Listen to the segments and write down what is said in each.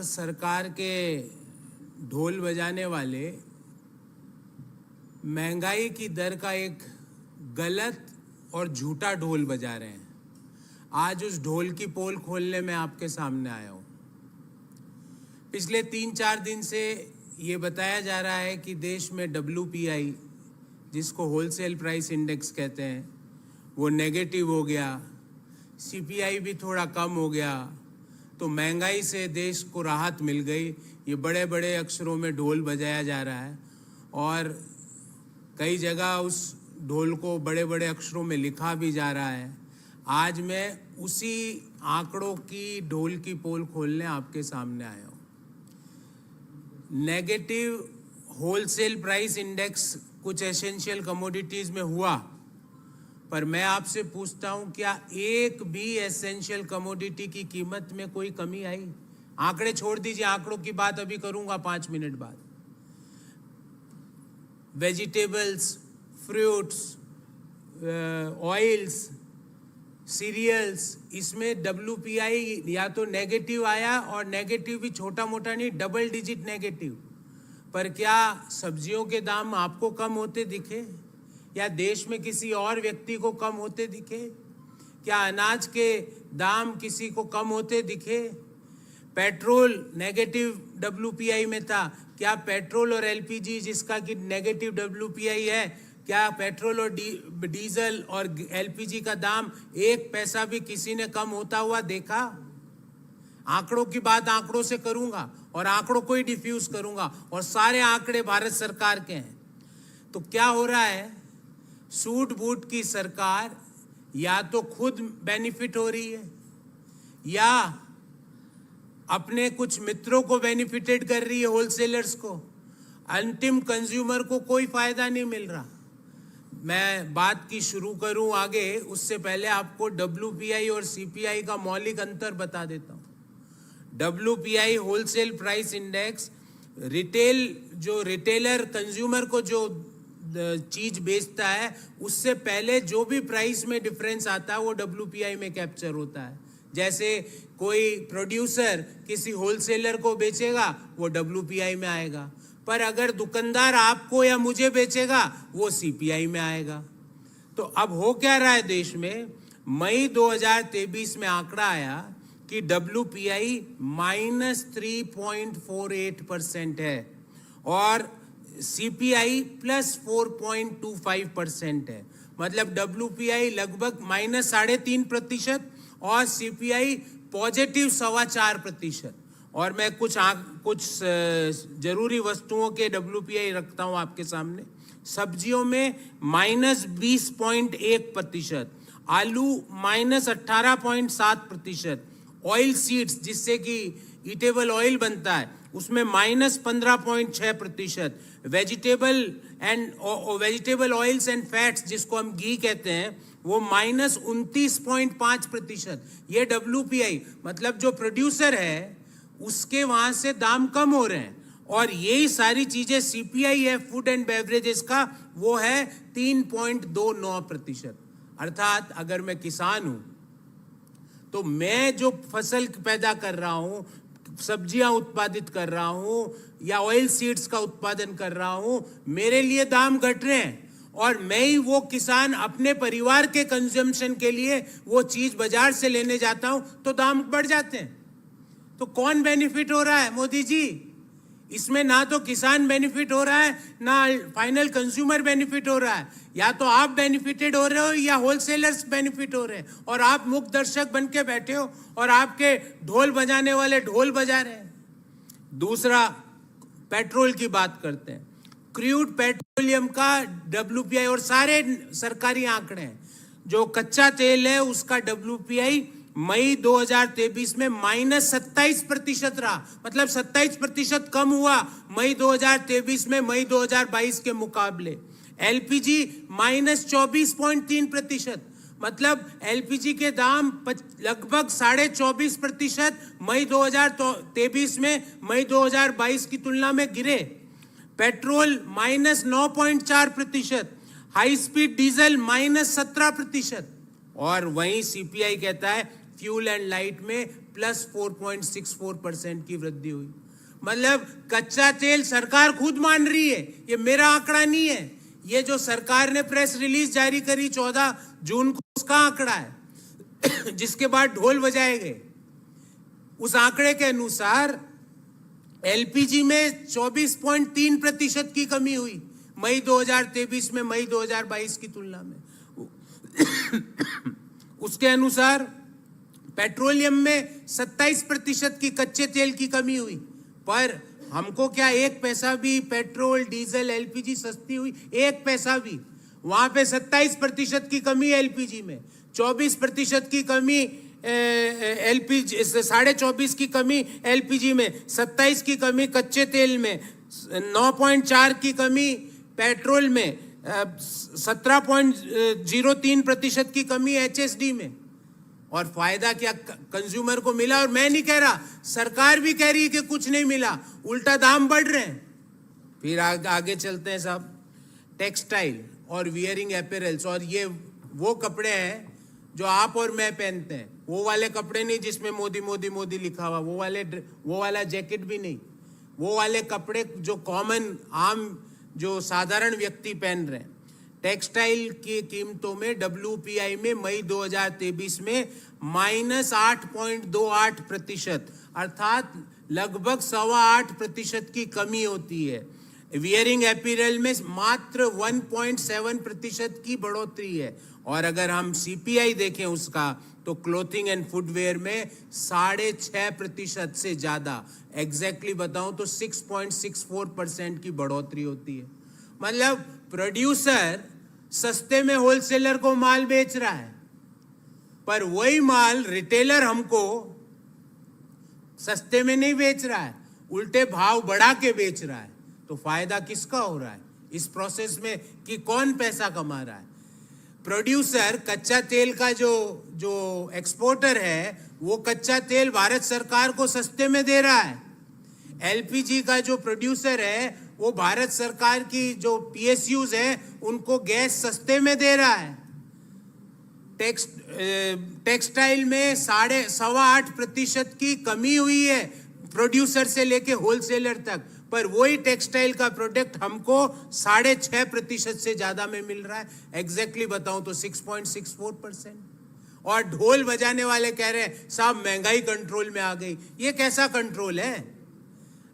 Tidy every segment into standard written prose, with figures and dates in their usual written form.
सरकार के ढोल बजाने वाले महंगाई की दर का एक गलत और झूठा ढोल बजा रहे हैं। आज उस ढोल की पोल खोलने में आपके सामने आया हूँ। पिछले 3-4 दिन से ये बताया जा रहा है कि देश में WPI, जिसको होलसेल प्राइस इंडेक्स कहते हैं, वो नेगेटिव हो गया, CPI भी थोड़ा कम हो गया, तो महंगाई से देश को राहत मिल गई। ये बड़े बड़े अक्षरों में ढोल बजाया जा रहा है और कई जगह उस ढोल को बड़े बड़े अक्षरों में लिखा भी जा रहा है। आज मैं उसी आंकड़ों की ढोल की पोल खोलने आपके सामने आया हूँ। नेगेटिव होलसेल प्राइस इंडेक्स कुछ एसेंशियल कमोडिटीज़ में हुआ, पर मैं आपसे पूछता हूं, क्या एक भी एसेंशियल कमोडिटी की कीमत में कोई कमी आई? आंकड़े छोड़ दीजिए, आंकड़ों की बात अभी करूंगा 5 मिनट बाद। वेजिटेबल्स, फ्रूट्स, ऑयल्स, सीरियल्स, इसमें WPI या तो नेगेटिव आया, और नेगेटिव भी छोटा मोटा नहीं, डबल डिजिट नेगेटिव। पर क्या सब्जियों के दाम आपको कम होते दिखे, या देश में किसी और व्यक्ति को कम होते दिखे? क्या अनाज के दाम किसी को कम होते दिखे? पेट्रोल नेगेटिव WPI में था, क्या पेट्रोल और LPG, जिसका कि नेगेटिव WPI है, क्या पेट्रोल और डीजल और LPG का दाम 1 पैसा भी किसी ने कम होता हुआ देखा? आंकड़ों की बात आंकड़ों से करूंगा और आंकड़ों को ही डिफ्यूज करूंगा, और सारे आंकड़े भारत सरकार के हैं। तो क्या हो रहा है? सूट बूट की सरकार या तो खुद बेनिफिट हो रही है, या अपने कुछ मित्रों को बेनिफिटेड कर रही है, होलसेलर्स को। अंतिम कंज्यूमर को कोई फायदा नहीं मिल रहा। मैं बात की शुरू करूं आगे, उससे पहले आपको WPI और CPI का मौलिक अंतर बता देता हूं। WPI wholesale price index retail, जो रिटेलर कंज्यूमर को जो चीज बेचता है, उससे पहले जो भी प्राइस में डिफरेंस आता है वो WPI में कैप्चर होता है। जैसे कोई प्रोड्यूसर किसी होलसेलर को बेचेगा, वो WPI में आएगा, पर अगर दुकानदार आपको या मुझे बेचेगा, वो CPI में आएगा। तो अब हो क्या रहा है देश में? मई 2023 में आंकड़ा आया कि WPI -3.48% है और CPI +4.25% है। मतलब WPI लगभग -3.5% और CPI पॉजिटिव 4.25%। और मैं कुछ जरूरी वस्तुओं के WPI रखता हूं आपके सामने। सब्जियों में -20.1%, आलू -18.7%, ऑयल सीड्स, जिससे कि ईटेबल ऑयल बनता है, उसमें -15.6%, वेजिटेबल ऑयल्स एंड फैट्स, जिसको हम घी कहते हैं, वो -29.5%। ये WPI मतलब जो प्रोड्यूसर है उसके वहां से दाम कम हो रहे हैं। और यही सारी चीजें CPI है फूड एंड बेवरेजेस का, वो है 3.29%। अर्थात अगर मैं किसान हूं तो मैं जो फसल पैदा कर रहा हूं, सब्जियां उत्पादित कर रहा हूं या ऑयल सीड्स का उत्पादन कर रहा हूं, मेरे लिए दाम घट रहे हैं, और मैं ही वो किसान अपने परिवार के कंजम्पशन के लिए वो चीज बाजार से लेने जाता हूं तो दाम बढ़ जाते हैं। तो कौन बेनिफिट हो रहा है? मोदी जी। इसमें ना तो किसान बेनिफिट हो रहा है, ना फाइनल कंज्यूमर बेनिफिट हो रहा है। या तो आप बेनिफिटेड हो रहे हो या होलसेलर्स बेनिफिट हो रहे हैं, और आप मुख्य दर्शक बन के बैठे हो और आपके ढोल बजाने वाले ढोल बजा रहे हैं। दूसरा, पेट्रोल की बात करते हैं। क्रूड पेट्रोलियम का WPI, और सारे सरकारी आंकड़े हैं, जो कच्चा तेल है उसका WPI मई 2023 में -27% रहा। मतलब 27% कम हुआ मई 2023 में मई 2022 के मुकाबले। LPG -24.3%, मतलब LPG के दाम लगभग 24.5% मई 2023 में मई 2022 की तुलना में गिरे। पेट्रोल -9.4%, हाई स्पीड डीजल -17%, और वहीं CPI कहता है फ्यूल एंड लाइट में प्लस 4.64% की वृद्धि हुई। मतलब कच्चा तेल सरकार खुद मान रही है, ये मेरा आंकड़ा नहीं है, ये जो सरकार ने प्रेस रिलीज जारी करी 14 जून को, उसका आंकड़ा है जिसके बाद ढोल बजाए गए। उस आंकड़े के अनुसार एलपीजी में 24.3% की कमी हुई मई 2023 में मई 2022 की तुलना में। उसके अनुसार पेट्रोलियम में 27% की कच्चे तेल की कमी हुई, पर हमको क्या एक पैसा भी पेट्रोल डीजल एलपीजी सस्ती हुई? एक पैसा भी। वहां पे 27% की कमी एलपीजी में, 24% की कमी एलपीजी, 24.5 की कमी एलपीजी में, 27 की कमी कच्चे तेल में, 9.4 की कमी पेट्रोल में, 17.03% की कमी एचएसडी में। और फायदा क्या कंज्यूमर को मिला? और मैं नहीं कह रहा, सरकार भी कह रही है कि कुछ नहीं मिला, उल्टा दाम बढ़ रहे हैं। फिर आगे चलते हैं साहब। टेक्सटाइल और वियरिंग अपैरल्स, और ये वो कपड़े हैं जो आप और मैं पहनते हैं, वो वाले कपड़े नहीं जिसमें मोदी मोदी मोदी लिखा हुआ, वो वाला जैकेट भी नहीं, वो वाले कपड़े जो कॉमन आम जो साधारण व्यक्ति पहन रहे हैं। टेक्सटाइल की कीमतों में WPI में मई 2023 में -8.28%, अर्थात लगभग 8.25% की कमी होती है। वियरिंग अपैरल में मात्र 1.7% की बढ़ोतरी है। और अगर हम CPI देखें उसका, तो क्लोथिंग एंड फुटवेयर में 6.5% से ज्यादा, एग्जैक्टली बताऊं तो 6.64% की बढ़ोतरी होती है। मतलब प्रोड्यूसर सस्ते में होलसेलर को माल बेच रहा है, पर वही माल रिटेलर हमको सस्ते में नहीं बेच रहा है, उल्टे भाव बढ़ा के बेच रहा है। तो फायदा किसका हो रहा है इस प्रोसेस में, कि कौन पैसा कमा रहा है? प्रोड्यूसर कच्चा तेल का जो एक्सपोर्टर है, वो कच्चा तेल भारत सरकार को सस्ते में दे रहा है। एलपीजी का जो प्रोड्यूसर है, वो भारत सरकार की जो PSUs है, उनको गैस सस्ते में दे रहा है। टेक्सटाइल में 8.25% की कमी हुई है प्रोड्यूसर से लेके होलसेलर तक, पर वही टेक्सटाइल का प्रोडक्ट हमको 6.5% से ज्यादा में मिल रहा है, एग्जैक्टली बताऊं तो 6.64%। और ढोल बजाने वाले कह रहे हैं साहब महंगाई कंट्रोल में आ गई। ये कैसा कंट्रोल है?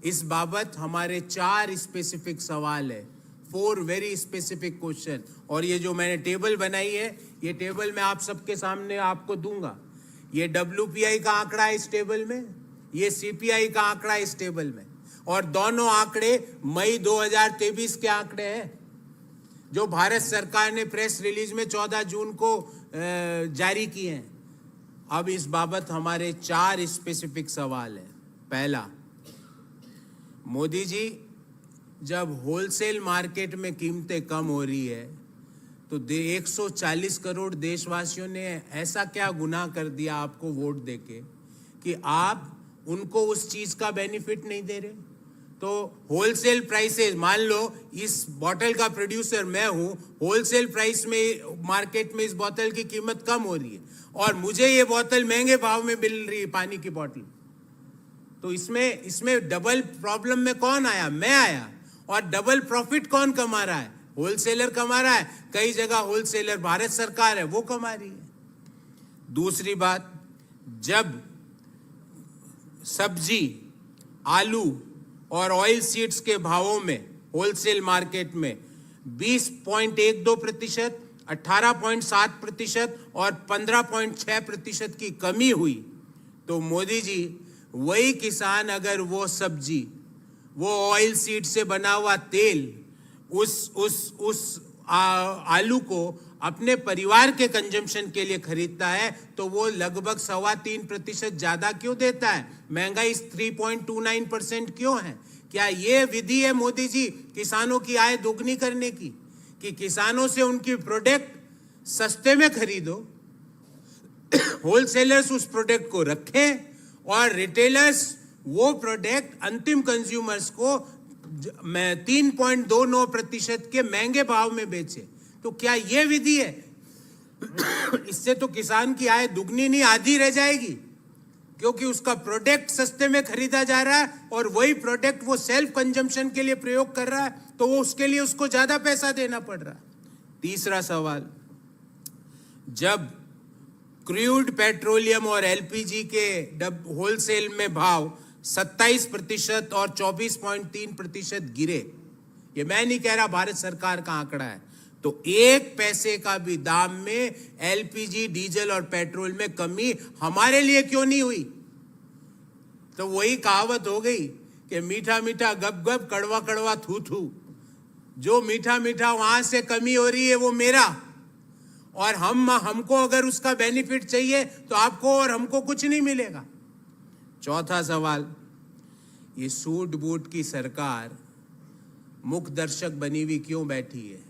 इस बाबत हमारे 4 स्पेसिफिक सवाल है, 4 वेरी स्पेसिफिक क्वेश्चन। और ये जो मैंने टेबल बनाई है, ये टेबल मैं आप सबके सामने आपको दूंगा। ये WPI का आंकड़ा है इस टेबल में, ये CPI का आंकड़ा है इस टेबल में, और दोनों आंकड़े मई 2023 के आंकड़े हैं जो भारत सरकार ने प्रेस रिलीज में 14 जून को जारी किए हैं। अब इस बाबत हमारे 4 स्पेसिफिक सवाल हैं। पहला, मोदी जी, जब होलसेल मार्केट में कीमतें कम हो रही है तो 140 करोड़ देशवासियों ने ऐसा क्या गुनाह कर दिया आपको वोट देके कि आप उनको उस चीज का बेनिफिट नहीं दे रहे? तो होलसेल प्राइसेस, मान लो इस बोतल का प्रोड्यूसर मैं हूं, होलसेल प्राइस में मार्केट में इस बोतल की कीमत कम हो रही है और मुझे ये बोतल महंगे भाव में मिल रही है, पानी की बोतल। तो इसमें डबल प्रॉब्लम में कौन आया? मैं आया। और डबल प्रॉफिट कौन कमा रहा है? होलसेलर कमा रहा है। कई जगह होलसेलर भारत सरकार है, वो कमा रही है। दूसरी बात, जब सब्जी, आलू और ऑयल सीड्स के भावों में होलसेल मार्केट में 20.12%, 18.7% और 15.6% की कमी हुई, तो मोदी जी, वही किसान अगर वो सब्जी, वो ऑयल सीड से बना हुआ तेल, उस आलू को अपने परिवार के कंजम्पशन के लिए खरीदता है, तो वो लगभग 3.25% ज्यादा क्यों देता है? महंगाई 3.29% क्यों है? क्या ये विधि है मोदी जी किसानों की आय दोगुनी करने की, कि किसानों से उनकी प्रोडक्ट सस्ते में खरीदो, होलसेलर्स उस प्रोडक्ट को रखें और रिटेलर्स वो प्रोडक्ट अंतिम कंज्यूमर्स को 3.29% के महंगे भाव में बेचे? तो क्या ये विधि है? इससे तो किसान की आय दुगनी नहीं, आधी रह जाएगी, क्योंकि उसका प्रोडक्ट सस्ते में खरीदा जा रहा है और वही प्रोडक्ट वो सेल्फ कंजम्पशन के लिए प्रयोग कर रहा है, तो वो उसके लिए उसको ज्यादा पैसा देना पड़ रहा है। तीसरा सवाल, जब क्रूड पेट्रोलियम और एलपीजी के होलसेल में भाव 27% और 24.3% गिरे, ये मैं नहीं कह रहा, भारत सरकार का आंकड़ा है, तो 1 पैसे का भी दाम में एलपीजी, डीजल और पेट्रोल में कमी हमारे लिए क्यों नहीं हुई? तो वही कहावत हो गई कि मीठा मीठा गप गप, कड़वा कड़वा थू थू। जो मीठा मीठा वहां से कमी हो रही है वो मेरा, और हमको अगर उसका बेनिफिट चाहिए तो आपको और हमको कुछ नहीं मिलेगा। चौथा सवाल, ये सूट बूट की सरकार मुख दर्शक बनी हुई क्यों बैठी है?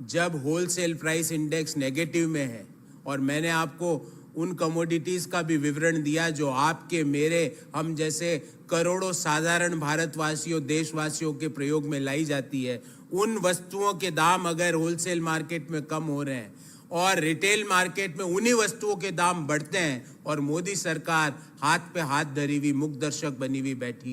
जब होलसेल प्राइस इंडेक्स नेगेटिव में है, और मैंने आपको उन कमोडिटीज का भी विवरण दिया जो आपके, मेरे, हम जैसे करोड़ों साधारण भारतवासियों, देशवासियों के प्रयोग में लाई जाती है, उन वस्तुओं के दाम अगर होलसेल मार्केट में कम हो रहे हैं और रिटेल मार्केट में उन्हीं वस्तुओं के दाम बढ़ते हैं, और मोदी सरकार हाथ पे हाथ धरी हुई मुख दर्शक बनी हुई बैठी है।